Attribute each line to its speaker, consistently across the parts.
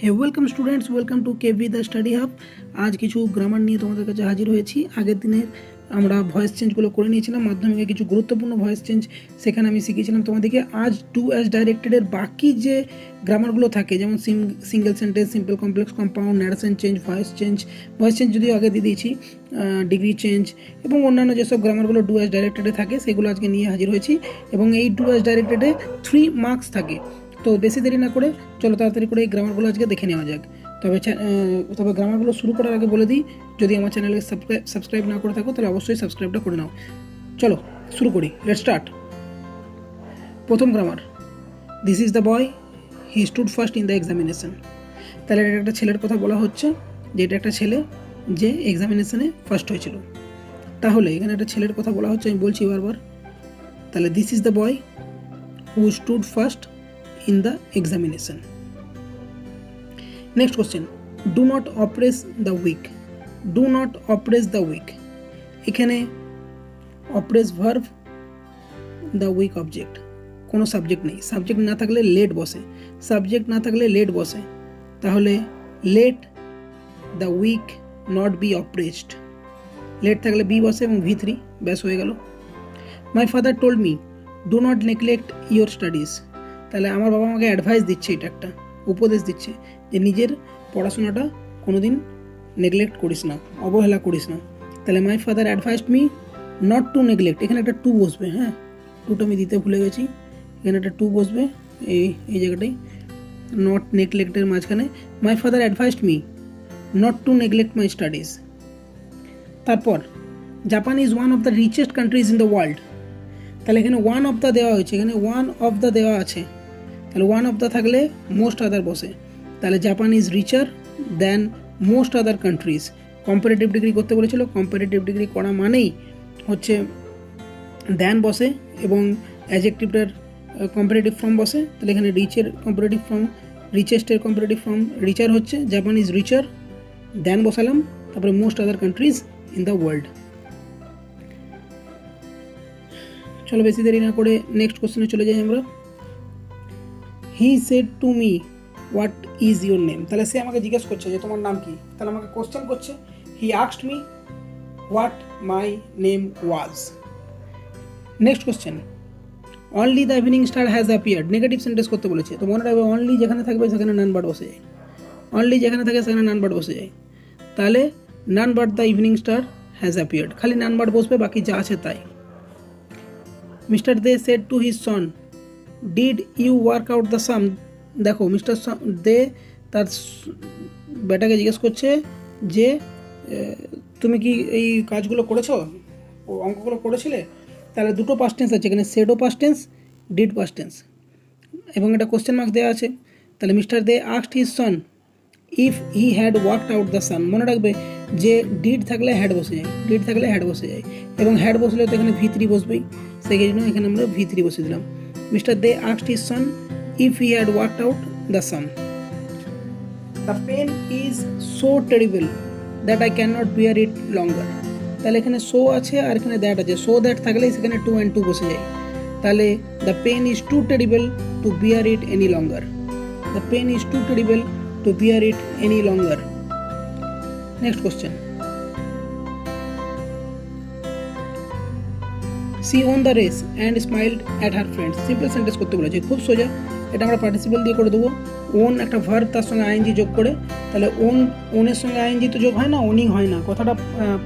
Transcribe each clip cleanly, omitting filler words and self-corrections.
Speaker 1: Hey welcome students, welcome to KV the study hub. আজ কিছু grammar নিয়ে তোমাদের কাছে হাজির হয়েছি। আগের দিনের আমরা ভয়েস চেঞ্জগুলো করে নিয়েছিলাম, মাধ্যমিকে কিছু গুরুত্বপূর্ণ ভয়েস চেঞ্জ সেখানে আমি শিখিয়েছিলাম তোমাদেরকে। আজ ডু অ্যাজ ডাইরেক্টেডের বাকি যে গ্রামারগুলো থাকে, যেমন single sentence, simple complex compound, narration change, voice change যদিও আগে দিয়ে দিয়েছি, ডিগ্রি চেঞ্জ এবং অন্যান্য যেসব গ্রামারগুলো ডু অ্যাজ ডাইরেক্টেডে থাকে সেগুলো আজকে নিয়ে হাজির হয়েছি। এবং এই ডু অ্যাজ ডাইরেক্টেডে 3 মার্কস থাকে। তো বেশি দেরি না করে চলো তাড়াতাড়ি করে এই গ্রামারগুলো আজকে দেখে নেওয়া যাক। তবে গ্রামারগুলো শুরু করার আগে বলে দিই, যদি আমার চ্যানেলকে সাবস্ক্রাইব না করে থাকো তাহলে অবশ্যই সাবস্ক্রাইবটা করে নাও। চলো শুরু করি, লেটস স্টার্ট। প্রথম grammar, this is the boy, he stood first in the examination. তাহলে এটা একটা ছেলের কথা বলা হচ্ছে, যে এটা একটা ছেলে যে এক্সামিনেশনে ফার্স্ট হয়েছিল। তাহলে এখানে একটা ছেলের কথা বলা হচ্ছে, আমি বলছি বারবার। তাহলে this is the boy who stood first in the examination. Next question, do not oppress the weak. Do not oppress the weak. এখানে oppress verb, the weak object, কোনো সাবজেক্ট নেই। সাবজেক্ট না থাকলে লেট বসে, সাবজেক্ট না থাকলে let বসে। তাহলে let the weak not be oppressed, let থাকলে বি বসে এবং V3, ব্যাস হয়ে গেল। My father told me do not neglect your studies. তাহলে আমার বাবা আমাকে অ্যাডভাইস দিচ্ছে, এটা একটা উপদেশ দিচ্ছে যে নিজের পড়াশোনাটা কোনোদিন নেগলেক্ট করিস না, অবহেলা করিস না। তাহলে my father advised me not to neglect, এখানে একটা টু বসবে। হ্যাঁ, টুটা আমি দিতে ভুলে গেছি, এখানে একটা টু বসবে এই জায়গাটাই, নট নেগলেক্টের মাঝখানে। My father advised me not to neglect my studies. তারপর Japan is one of the richest countries in the world. তাহলে এখানে ওয়ান অফ দ্য দেওয়া হয়েছে, এখানে ওয়ান অফ দ্য দেওয়া আছে, তাহলে ওয়ান অফ দ্য থাকলে মোস্ট আদার বসে। তাহলে Japan is রিচার than most other countries. Comparative degree করতে বলেছিল, কম্পারেটিভ ডিগ্রি করা মানেই হচ্ছে দ্যান বসে এবং অ্যাডজেক্টিভটার কম্পারেটিভ ফর্ম বসে। তাহলে এখানে রিচের কম্পারেটিভ ফর্ম, রিচেস্টের কম্পারেটিভ ফর্ম রিচার হচ্ছে, জাপান ইজ রিচার, দ্যান বসালাম, তারপরে most other countries in the world. চলো বেশি দেরি না করে নেক্সট কোশ্চেনে চলে যাই আমরা। He said to me what is your name. তাহলে সে আমাকে জিজ্ঞেস করছে যে তোমার নাম কি, তাহলে আমাকে কোশ্চেন করছে। He asked me what my name was. Next question, only the evening star has appeared. Negative sentence করতে বলেছে, তো মনে রাখবে অনলি যেখানে থাকবে সেখানে নান বাট বসে যায়, অনলি যেখানে থাকে সেখানে নান বাট বসে যায়। তাহলে none but the evening star has appeared, খালি নান বাট বসবে, বাকি যা আছে তাই। Mister De said to his son did you work out the sum. দেখো মিস্টার দে তার বেটাকে জিজ্ঞেস করছে যে তুমি কি এই কাজগুলো করেছো, অঙ্কগুলো করেছিলে। তাহলে দুটো পাস্ট টেন্স আছে এখানে, সেডও past tense, did past tense, এবং এটা কোশ্চেন মার্ক দেওয়া আছে। তাহলে mister De asked his son if he had worked out the sum. মনে রাখবে যে ডিড থাকলে হ্যাড বসে যায়, ডিড থাকলে হ্যাড বসে যায়, এবং হ্যাড বসলে তো এখানে V3 বসবেই, সেই জন্য এখানে আমরা V3 বসে দিলাম। Mr. They asked his son if he had worked out the sum. The pain is so terrible that I cannot bear it longer. তাহলে এখানে so আছে আর এখানে that আছে, so that থাকলে সেখানে 2 and 2 বসে যায়। তাহলে the pain is too terrible to bear it any longer. The pain is too terrible to bear it any longer. Next question. She won the race and smiled at her friends. Simple sentence করতে বলেছে, খুব সোজা। এটা আমরা participle দিয়ে করে দেবো। On একটা ভার্ব, তার সঙ্গে আইএনজি যোগ করে। তাহলে ওনের সঙ্গে আইএনজি তো যোগ হয় না, ওনিং হয় না। কথাটা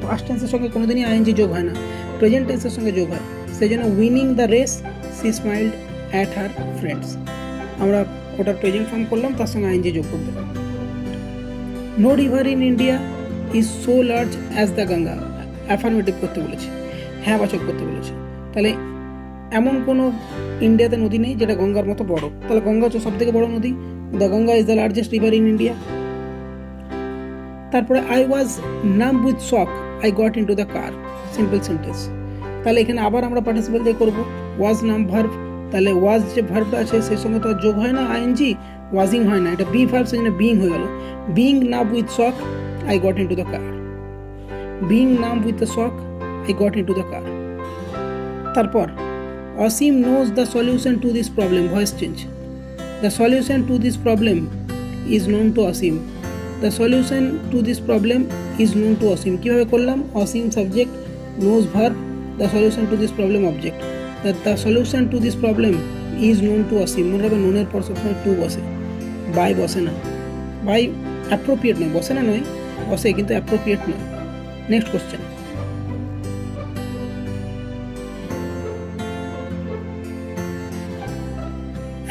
Speaker 1: পাস্ট টেন্সের সঙ্গে কোনোদিনই আইএনজি যোগ হয় না, প্রেজেন্ট টেন্সের সঙ্গে যোগ হয়। সেই জন্য winning the race she smiled at her friends, আমরা ওটার প্রেজেন্ট ফর্ম করলাম, তার সঙ্গে আইএনজি যোগ করে দিলাম। No river in India is so large as the Ganga. Affirmative করতে বলেছে, হ্যাঁ বাচক করতে বলেছে। তাহলে এমন কোনো ইন্ডিয়াতে নদী নেই যেটা গঙ্গার মতো বড়। তাহলে গঙ্গা হচ্ছে সব থেকে বড় নদী, the Ganga is the largest river in India. তারপরে আই ওয়াজ নাম with shock I got into the car. Simple sentence. তাহলে এখানে আবার আমরা পার্টিসিপল দিয়ে করবো, ওয়াজ নাম ভার্ব। তাহলে ওয়াজ যে ভার্বটা আছে সেই সঙ্গে তো যোগ হয় না আইএনজি, ওয়াজিং হয় না, এটা বি ভার্ব, সেই জন্য বিং হয়ে গেল। Being numb with shock I got into the car. Being numb with the shock I got into the car. তারপর Asim knows the solution to this problem. Voice change. The solution to this problem is known to Asim. The solution to this problem is known to Asim. কিভাবে করলাম? Asim subject, knows verb, the solution to this problem object. The solution to this problem is known to Asim. মনে রাখবে known এর পর সবসময় to বসে, by বসে না। by appropriate নয়, বসে না নয়, বসে কিন্তু appropriate নয়। Next question,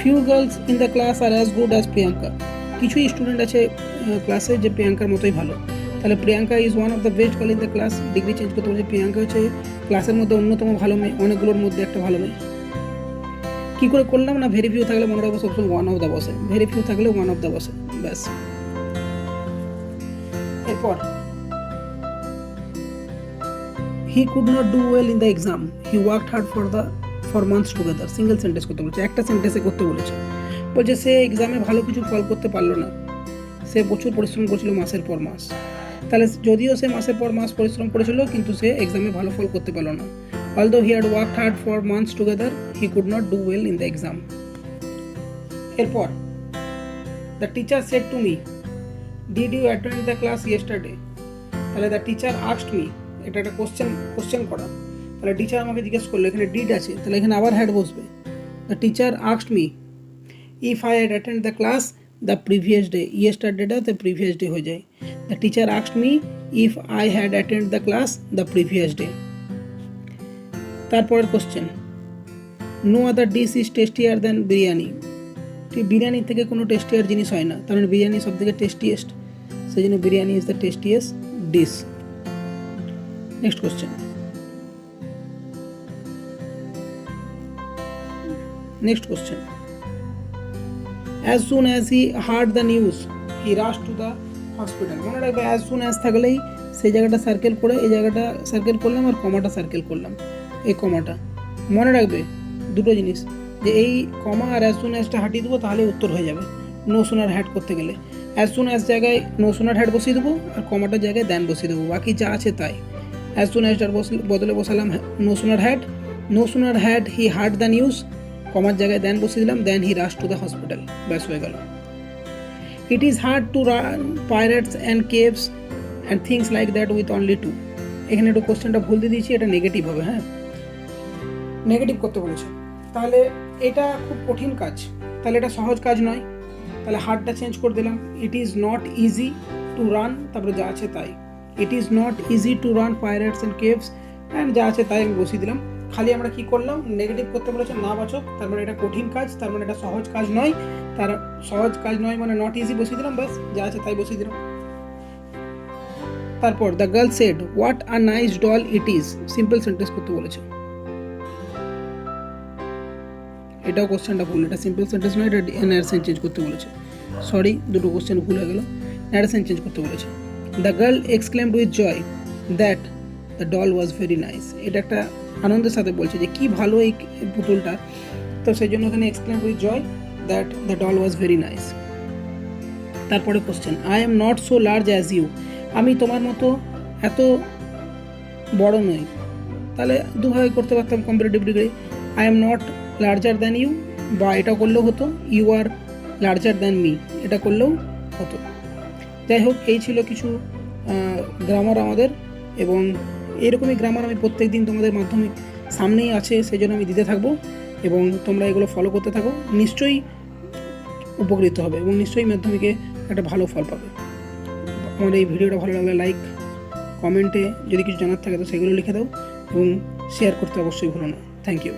Speaker 1: few girls in the class are as good as Priyanka. কিছু স্টুডেন্ট আছে ক্লাসে যে প্রিয়াঙ্কার মতোই ভালো, তাহলে Priyanka is one of the best girl in the class. Degree change করতে বলছে, প্রিয়াঙ্কা হচ্ছে ক্লাসের মধ্যে অন্যতম ভালো মেয়ে, অনেকগুলোর মধ্যে একটা ভালো মেয়ে। কী করে করলাম না, ভেরি ফিউ থাকলে মনে রাখবো সবসময় ওয়ান অফ দ্য বসে, ভেরি ফিউ থাকলে ওয়ান অফ দ্য বসে, ব্যাস। এরপর he could not do well in the exam, he worked hard for months together. Single sentence করতে বলেছে, একটা সেন্টেন্সে করতে বলেছে। বলছে সে এক্সামে ভালো কিছু ফল করতে পারলো না, সে প্রচুর পরিশ্রম করেছিল মাসের পর মাস। তাহলে যদিও সে মাসের পর মাস পরিশ্রম করেছিল কিন্তু সে এক্সামে ভালো ফল করতে পারলো না। Although he had worked hard for months together, he could not do well in the exam. এরপর the teacher said to me, did you attend the class yesterday? তাহলে the teacher asked me, এটা একটা question করা। তাহলে teacher আমাকে জিজ্ঞেস করলো, এখানে ডিড আছে, তাহলে এখানে আবার হ্যাড বসবে। the teacher asked me if I had attended the class the previous day, yesterday টা the previous day হয়ে যায়। the teacher asked me if I had attended the class the previous day. তারপরের question, no other dish is tastier than biryani. ঠিক বিরিয়ানির থেকে কোনো টেস্টিয়ার জিনিস হয় না, তার মানে বিরিয়ানি সব থেকে টেস্টিয়েস্ট, সেই জন্য biryani is the tastiest dish. Next question, as soon as he heard the news he rushed to the hospital. মনে রাখবে as soon as থাকলেই সেই জায়গাটা সার্কেল করে এই জায়গাটা সার্কেল করলাম আর কমাটা সার্কেল করলাম, এই কমাটা মনে রাখবে। দুটো জিনিস, যে এই কমা আর as soon asটা হাঁটিয়ে দেবো তাহলে উত্তর হয়ে যাবে নো সোনার হ্যাড করতে গেলে। as soon as জায়গায় নো সোনার হ্যাড বসিয়ে দেবো আর কমাটার জায়গায় দেন বসিয়ে দেবো, বাকি যা আছে তাই। as soon asটার বদলে বসালাম no sooner had he heard the news, কমার জায়গায় দেন বসিয়ে দিলাম, then he rush to the hospital, ব্যাস হয়ে গেল। It is hard to run pirates and caves and things like that with only two. এখানে একটু কোশ্চেনটা ভুল দিয়ে দিয়েছি, এটা নেগেটিভ হবে, হ্যাঁ নেগেটিভ করতে বলেছে। তাহলে এটা খুব কঠিন কাজ, তাহলে এটা সহজ কাজ নয়, তাহলে হার্ডটা চেঞ্জ করে দিলাম। It is not easy to run, তারপরে যা আছে তাই, it is not easy to run pirates and caves and যা আছে তাই আমি বসিয়ে দিলাম। খালি আমরা কি করলাম, নেগেটিভ করতে বলেছে না বাচক, তার মানে এটা কঠিন কাজ, তার মানে এটা সহজ কাজ নয়, তার সহজ কাজ নয় মানে নট ইজি বসিয়ে দিলাম, ব্যাস যা আছে তাই বসিয়ে দিলাম। তারপর the girl said what a nice doll it is, simple sentence করতে বলেছে। এটাও কোশ্চেনটা ভুল, এটা সিম্পল সেন্টেন্স নয়, এটা ন্যারেশন চেঞ্জ করতে বলেছে। সরি, দুটো কোশ্চেন ভুল হয়ে গেল, ন্যারেশন চেঞ্জ করতে বলেছে। The girl exclaimed with joy that the doll was very nice. এটা একটা আনন্দের সাথে বলছে যে কি ভালো এই পুতুলটা, তো সেই জন্য এখানে exclaimed with joy that the doll was very nice. তারপরে question, I am not so large as you, আমি তোমার মতো এত বড় নই। তাহলে দুভাবে করতে পারতাম comparative degree, I am not larger than you, বা এটা করলেও হতো you are larger than me, এটা করলেও হতো। যাই হোক, এই ছিল কিছু গ্রামার আমাদের, এবং এরকমই গ্রামার আমি প্রত্যেক দিন তোমাদের মাধ্যমিক সামনেই আছে, সেই জন্য আমি দিতে থাকবো, এবং তোমরা এগুলো ফলো করতে থাকো, নিশ্চয়ই উপকৃত হবে এবং নিশ্চয়ই মাধ্যমিকে একটা ভালো ফল পাবে। আমার এই ভিডিওটা ভালো লাগলে লাইক, কমেন্টে যদি কিছু জানার থাকে তো সেগুলো লিখে দাও, এবং শেয়ার করতে অবশ্যই ভুলো না। Thank you.